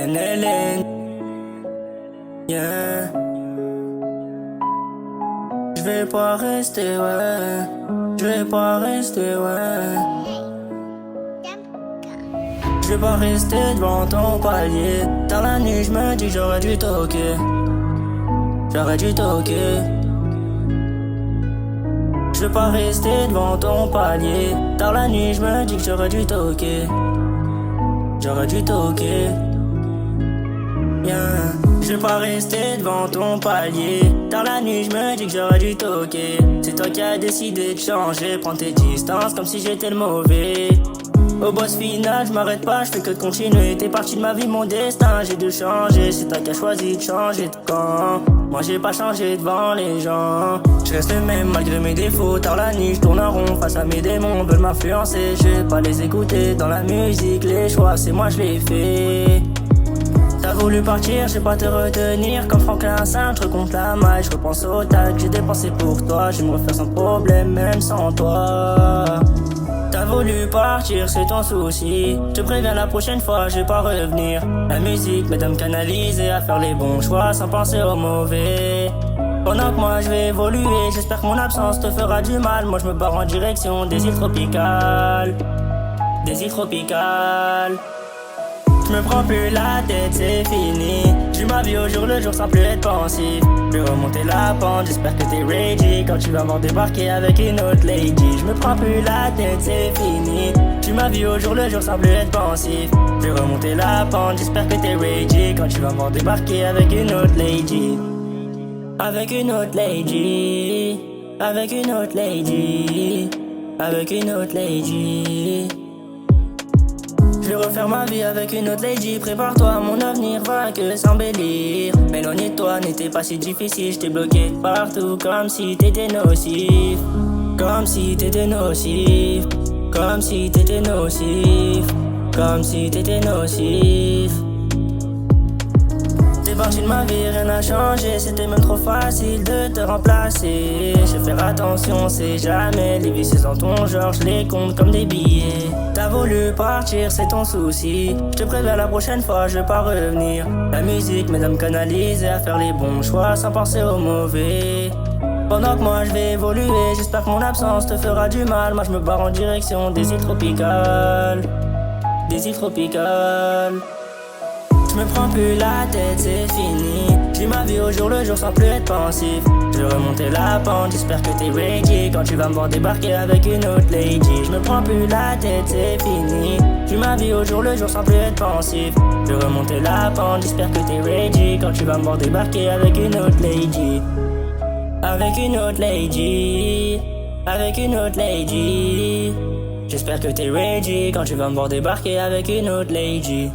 Hélène, yeah. Je vais pas rester, ouais. Je vais pas rester, ouais. Je vais pas rester devant ton palier. Dans la nuit, je me dis que j'aurais dû toquer. J'aurais dû toquer. Je veux pas rester devant ton palier. Dans la nuit, je me dis que j'aurais dû toquer. J'aurais dû toquer. Yeah. Je veux pas rester devant ton palier. Dans la nuit, je me dis que j'aurais dû toquer. C'est toi qui as décidé de changer. Prends tes distances comme si j'étais le mauvais. Au boss final, je m'arrête pas, je fais que de continuer. T'es parti de ma vie, mon destin, j'ai dû changer. C'est toi qui as choisi de changer de camp. Moi j'ai pas changé devant les gens. Je reste le même malgré mes défauts. Tard la nuit, je tourne en rond face à mes démons. Veulent m'influencer, je vais pas les écouter. Dans la musique, les choix, c'est moi je les fais. T'as voulu partir, je vais pas te retenir. Comme Franklin Sintre contre la maille. Je repense au tas que j'ai dépensé pour toi. Je vais me refaire sans problème, même sans toi. T'as voulu partir, c'est ton souci. Je te préviens la prochaine fois, je vais pas revenir. La musique m'aide à me canaliser, à faire les bons choix sans penser aux mauvais. Pendant que moi je vais évoluer, j'espère que mon absence te fera du mal. Moi je me barre en direction des îles tropicales. Des îles tropicales. Je me prends plus la tête, c'est fini. J'ai ma vie au jour le jour sans plus être pensif. Je vais remonter la pente, j'espère que t'es ready quand tu vas m'en débarquer avec une autre lady. Je me prends plus la tête, c'est fini. J'ai ma vie au jour le jour sans plus être pensif. Je vais remonter la pente, j'espère que t'es ready quand tu vas m'en débarquer avec une autre lady. Avec une autre lady. Avec une autre lady. Avec une autre lady. Je vais refaire ma vie avec une autre lady. Prépare-toi, mon avenir va que s'embellir. M'éloigner de toi n'était pas si difficile. J't'ai bloqué de partout comme si t'étais nocif. Comme si t'étais nocif. Comme si t'étais nocif. Comme si t'étais nocif. T'es parti de ma vie, rien n'a changé. C'était même trop facile de te remplacer. Je vais faire attention, c'est jamais. Les vies c'est dans ton genre, je les compte comme des billets. T'as voulu partir, c'est ton souci. Je te préviens la prochaine fois, je vais pas revenir. La musique m'aide à me canaliser, à faire les bons choix sans penser aux mauvais. Pendant que moi je vais évoluer, j'espère que mon absence te fera du mal. Moi je me barre en direction des îles tropicales. Des îles tropicales. Je me prends plus la tête, c'est fini. J'ai ma vie au jour le jour sans plus être pensif. Je vais remonter la pente, j'espère que t'es ready quand tu vas me voir débarquer avec une autre lady. Je me prends plus la tête, c'est fini. J'ai ma vie au jour le jour sans plus être pensif. Je vais remonter la pente, j'espère que t'es ready quand tu vas me voir débarquer avec une autre lady. Avec une autre lady. Avec une autre lady. J'espère que t'es ready quand tu vas me voir débarquer avec une autre lady.